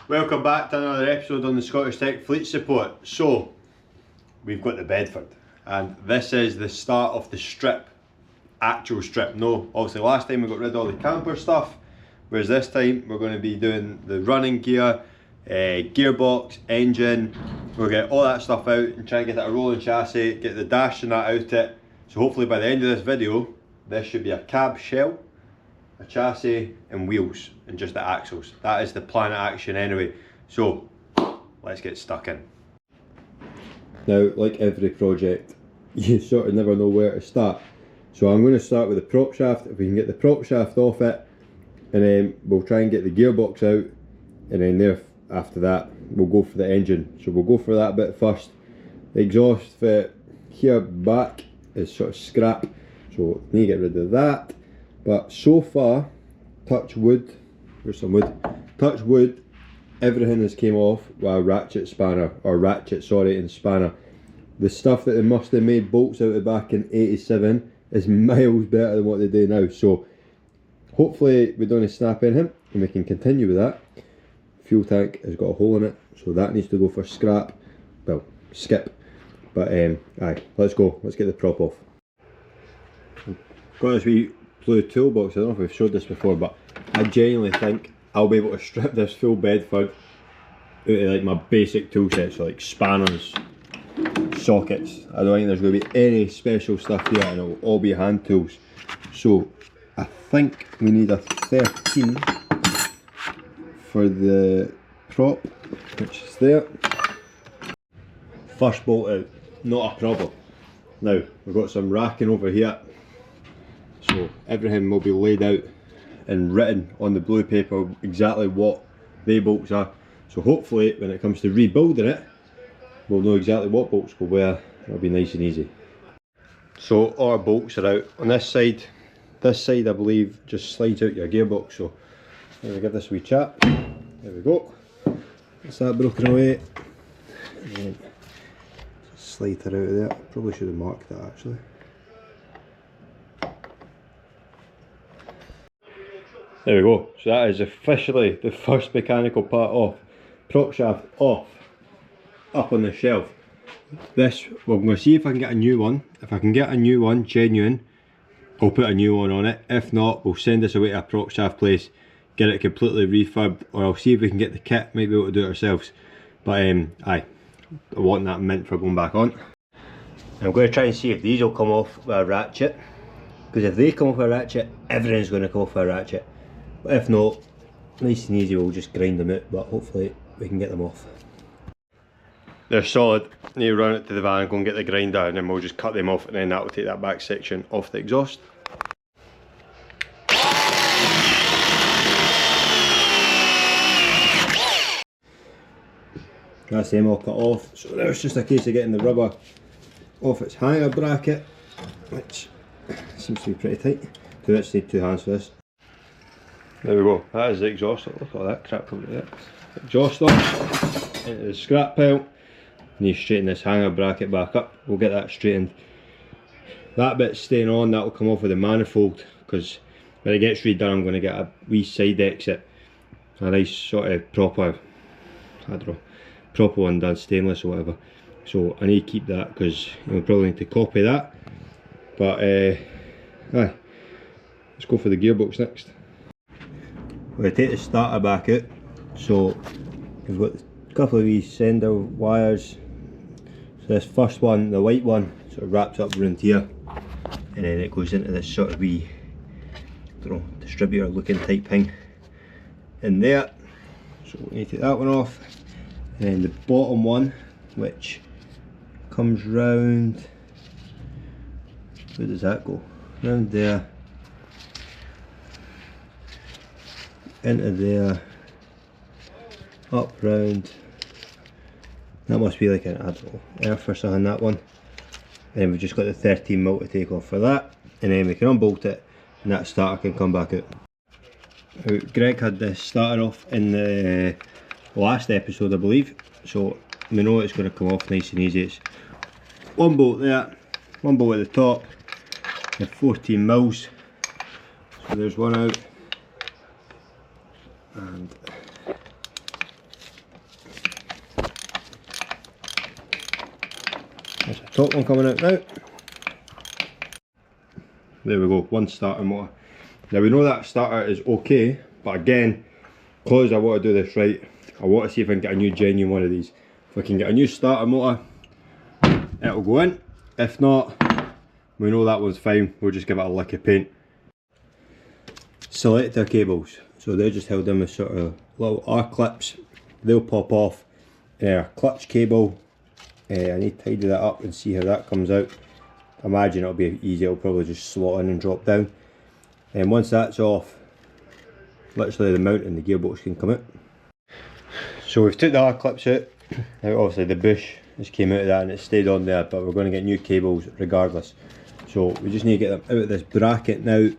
Welcome back to another episode on the Scottish Tech Fleet Support. So, we've got the Bedford, and this is the start of the strip, actual strip. No, obviously last time we got rid of all the camper stuff, whereas this time we're going to be doing the running gear, gearbox, engine. We'll get all that stuff out and try and get it a rolling chassis, get the dash and that out it. So hopefully by the end of this video, this should be a cab shell, a chassis and wheels and just the axles. That is the plan of action anyway. So let's get stuck in. Now, like every project, you sort of never know where to start. So I'm going to start with the prop shaft. If we can get the prop shaft off it, and then we'll try and get the gearbox out, and then after that we'll go for the engine. So we'll go for that bit first. The exhaust for here back is sort of scrap, so need to get rid of that. But so far, touch wood, here's some wood, touch wood, everything has came off with a ratchet and spanner. The stuff that they must have made bolts out of back in 87 is miles better than what they do now. So hopefully we don't snap in him and we can continue with that. Fuel tank has got a hole in it, so that needs to go for scrap, well, skip. But aye, let's go, let's get the prop off. Got this wee blue toolbox. I don't know if we've showed this before, but I genuinely think I'll be able to strip this full Bedford out of like my basic tool set, so like spanners, sockets. I don't think there's going to be any special stuff here, and it'll all be hand tools. So I think we need a 13 for the prop, which is there. First bolt out, not a problem. Now we've got some racking over here, so everything will be laid out and written on the blue paper exactly what they bolts are. So hopefully when it comes to rebuilding it, we'll know exactly what bolts go where. It'll be nice and easy. So all our bolts are out on this side. This side I believe just slides out your gearbox, so I'm going to give this a wee chat. There we go. That's that broken away. And then slide her out of there. Probably should have marked that actually. There we go. So that is officially the first mechanical part off. Prop shaft off. Up on the shelf. This, well, I'm going to see if I can get a new one. If I can get a new one, genuine, I'll put a new one on it. If not, we'll send this away to a prop shaft place, get it completely refurbed, or I'll see if we can get the kit, might be able to do it ourselves. But aye, I want that mint for going back on. I'm going to try and see if these will come off with a ratchet, because if they come off with a ratchet, everything's going to come off with a ratchet. But if not, nice and easy, we'll just grind them out, but hopefully we can get them off. They're solid. Need to run it to the van, go and get the grinder, and then we'll just cut them off, and then that will take that back section off the exhaust. That's them all cut off, so now it's just a case of getting the rubber off its hanger bracket, which seems to be pretty tight. Do actually need two hands for this. There we go, that is the exhaust. Look at all that crap over there. Exhaust off, into the scrap pile. Need to straighten this hanger bracket back up. We'll get that straightened. That bit's staying on, that will come off with the manifold, because when it gets redone I'm going to get a wee side exit. A nice sort of proper, I don't know, proper one done, stainless or whatever. So I need to keep that, because you'll probably need to copy that. But aye, let's go for the gearbox next. We're going to take the starter back out. So we've got a couple of these sender wires. So this first one, the white one, sort of wraps up around here, and then it goes into this sort of wee, I don't know, distributor looking type thing in there. So we need to take that one off, and then the bottom one, which comes round, where does that go? Round there, into there, up round. That must be like an, I don't know, earth or something, that one. And then we've just got the 13 mil to take off for that, and then we can unbolt it and that starter can come back out. Now, Greg had this starter off in the last episode I believe, so we know it's going to come off nice and easy. It's one bolt there, one bolt at the top, and 14 mils. So there's one out, and There's a top one coming out now. There we go, one starter motor. Now we know that starter is okay, but again, because I want to do this right, I want to see if I can get a new genuine one of these. If I can get a new starter motor, it'll go in. If not, we know that one's fine, we'll just give it a lick of paint. Selector cables, so they're just held in with sort of little R-clips. They'll pop off. Clutch cable, I need to tidy that up and see how that comes out. I imagine it'll be easy, it'll probably just slot in and drop down. And once that's off, literally the mount and the gearbox can come out. So we've took the R-clips out. Now obviously the bush just came out of that and it stayed on there, but we're going to get new cables regardless. So we just need to get them out of this bracket now,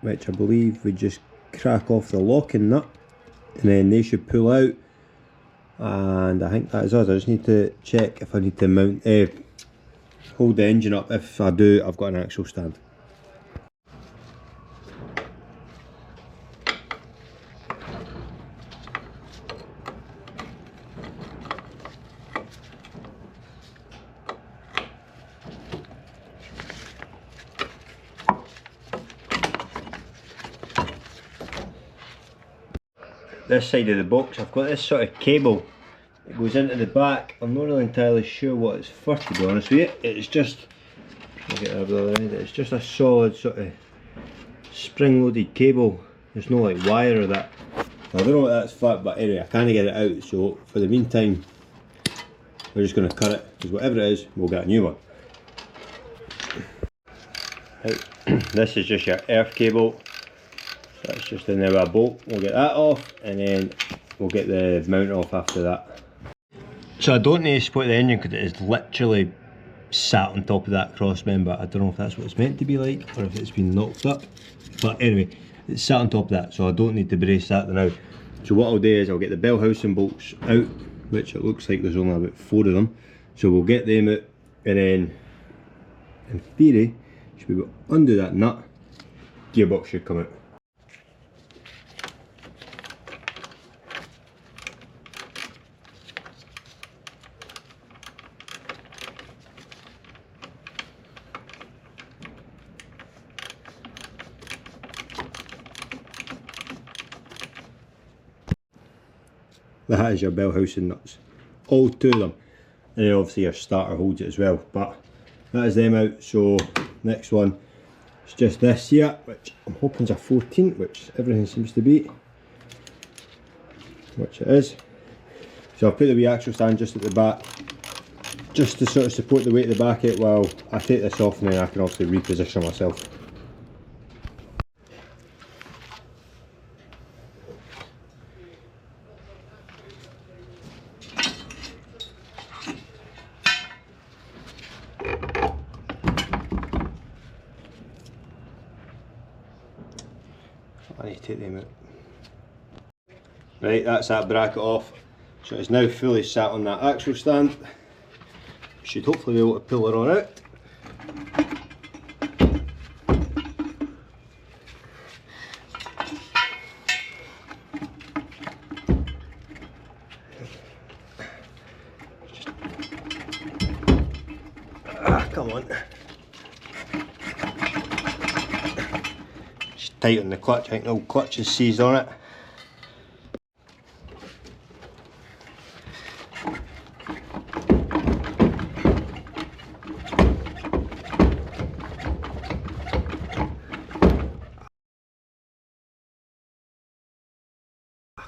which I believe we just crack off the locking nut and then they should pull out, and I think that is us. I just need to check if I need to mount, hold the engine up. If I do, I've got an axle stand. This side of the box, I've got this sort of cable that goes into the back. I'm not really entirely sure what it's for, to be honest with you. It's just, I'll get that the other end. It's just a solid sort of spring-loaded cable. There's no like wire or that. I don't know what that's for, but anyway, I can't get it out. So for the meantime, we're just going to cut it, because whatever it is, we'll get a new one. Right. This is just your earth cable. So that's just in there with a bolt. We'll get that off and then we'll get the mount off after that. So I don't need to split the engine because it is literally sat on top of that cross member. I don't know if that's what it's meant to be like or if it's been knocked up. But anyway, it's sat on top of that, so I don't need to brace that now. So what I'll do is I'll get the bell housing bolts out, which it looks like there's only about 4 of them. So we'll get them out and then, in theory, should be able to undo that nut, gearbox should come out. That is your bell housing nuts, all 2 of them, and then obviously your starter holds it as well, but that is them out. So next one is just this here, which I'm hoping is a 14, which everything seems to be, which it is. So I've put the wee axle stand just at the back, just to sort of support the weight of the back out while I take this off, and then I can obviously reposition myself. I need to take them out. Right, that's that bracket off. So it's now fully sat on that axle stand. Should hopefully be able to pull it on out. Come on. Just tighten the clutch. I think the old clutch is seized on it.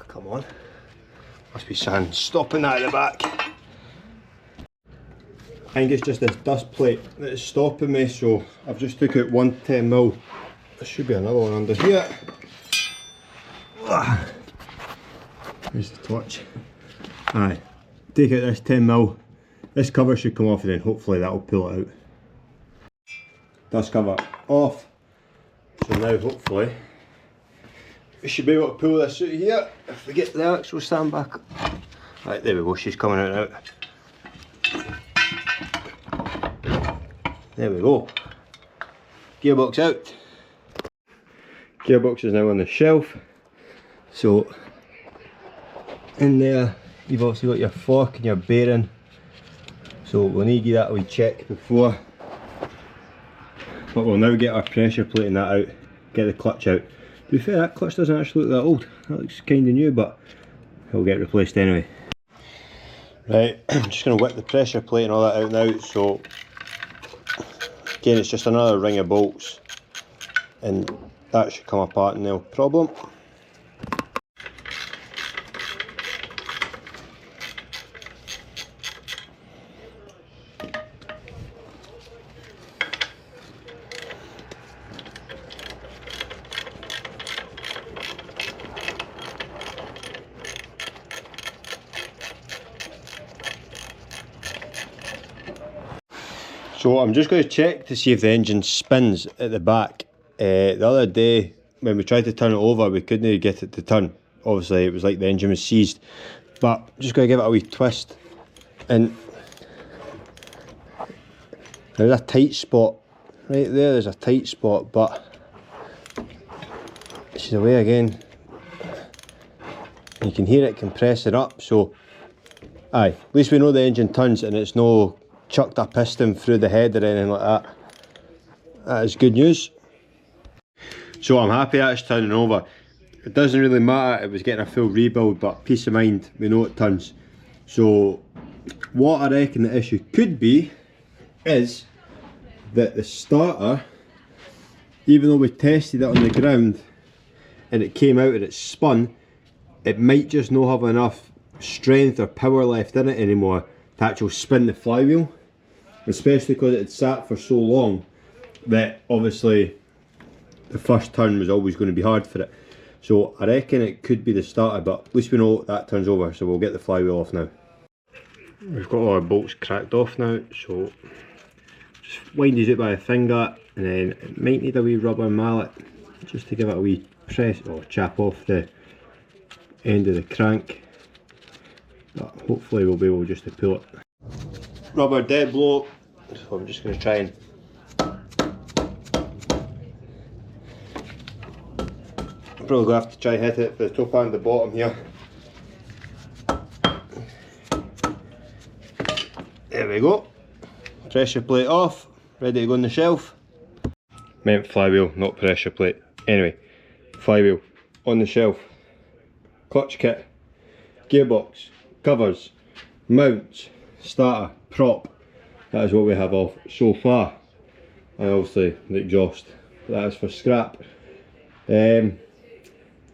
Come on. Must be something stopping that at the back. I think it's just this dust plate that is stopping me, so I've just took out one 10mm. There should be another one under here. Where's the torch? Aye, take out this 10mm. This cover should come off and then hopefully that will pull it out. Dust cover off. So now hopefully we should be able to pull this out of here if we get the axle stand back. Right, there we go, she's coming out now. There we go. Gearbox out. Gearbox is now on the shelf. So in there you've obviously got your fork and your bearing. So So we'll need to give that a wee check before, but we'll now get our pressure plate and that out, get the clutch out. To be fair, that clutch doesn't actually look that old, that looks kind of new, but it'll get replaced anyway. Right, I'm just going to whip the pressure plate and all that out now. So again, it's just another ring of bolts and that should come apart no problem. So I'm just going to check to see if the engine spins at the back. The other day when we tried to turn it over, we couldn't get it to turn. Obviously it was like the engine was seized, but I'm just going to give it a wee twist, and there's a tight spot right there, there's a tight spot, but she's away again. You can hear it compressing up, so aye, at least we know the engine turns and it's no chucked a piston through the head or anything like that. That is good news. So I'm happy that's turning over. It doesn't really matter, it was getting a full rebuild, but peace of mind, we know it turns. So what I reckon the issue could be is that the starter, even though we tested it on the ground and it came out and it spun, it might just not have enough strength or power left in it anymore to actually spin the flywheel, especially because it had sat for so long that obviously the first turn was always going to be hard for it. So I reckon it could be the starter, but at least we know that turns over, so we'll get the flywheel off now. We've got all our bolts cracked off now, so just wind these out by a finger, and then it might need a wee rubber mallet just to give it a wee press or chap off the end of the crank, but hopefully we'll be able just to pull it. Rubber dead blow, so I'm just going to try and probably going to have to try and hit it for the top and the bottom here. There we go. Pressure plate off, ready to go on the shelf. Meant flywheel, not pressure plate. Anyway, flywheel on the shelf. Clutch kit, gearbox, covers, mounts, starter, prop. That is what we have off so far. And obviously the exhaust. That is for scrap.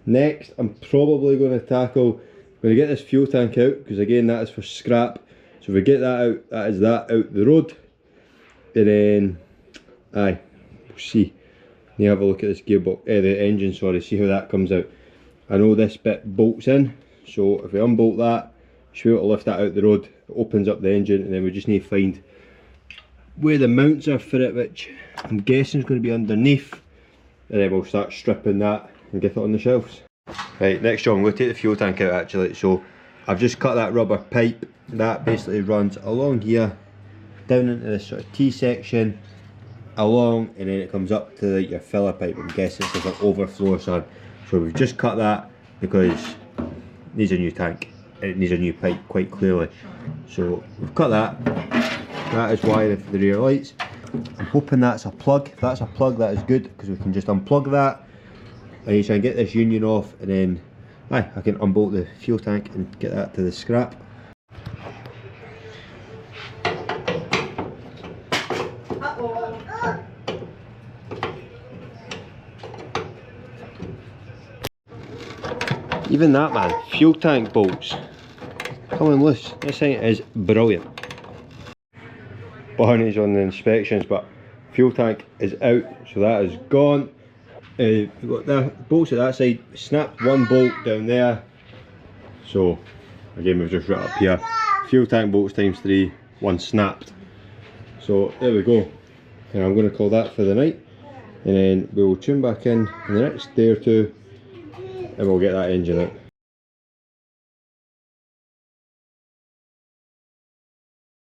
Next, I'm probably going to tackle, I'm going to get this fuel tank out, because again that is for scrap. So if we get that out, that is that out the road. And then, aye, we'll see. You have a look at this gearbox, the engine, sorry, see how that comes out. I know this bit bolts in, so if we unbolt that, we should be able to lift that out the road. It opens up the engine, and then we just need to find where the mounts are for it, which I'm guessing is going to be underneath. And then we'll start stripping that and get it on the shelves. Right, next job, I'm going to take the fuel tank out actually. So I've just cut that rubber pipe that basically runs along here, down into this sort of T section, along, and then it comes up to like your filler pipe. I'm guessing it's like an overflow or something. So we've just cut that because it needs a new tank, it needs a new pipe quite clearly. So we've cut that. That is wiring for the rear lights. I'm hoping that's a plug. If that's a plug, that is good, because we can just unplug that. I need to try and get this union off, and then I can unbolt the fuel tank and get that to the scrap. Even that, man, fuel tank bolts coming loose. This thing is brilliant. Barney's on the inspections, but fuel tank is out, so that is gone. We've got the bolts at that side, snapped one bolt down there, so again we've just ripped up here. Fuel tank bolts times 3, one snapped. So there we go, and I'm going to call that for the night, and then we will tune back in the next day or two and we'll get that engine out.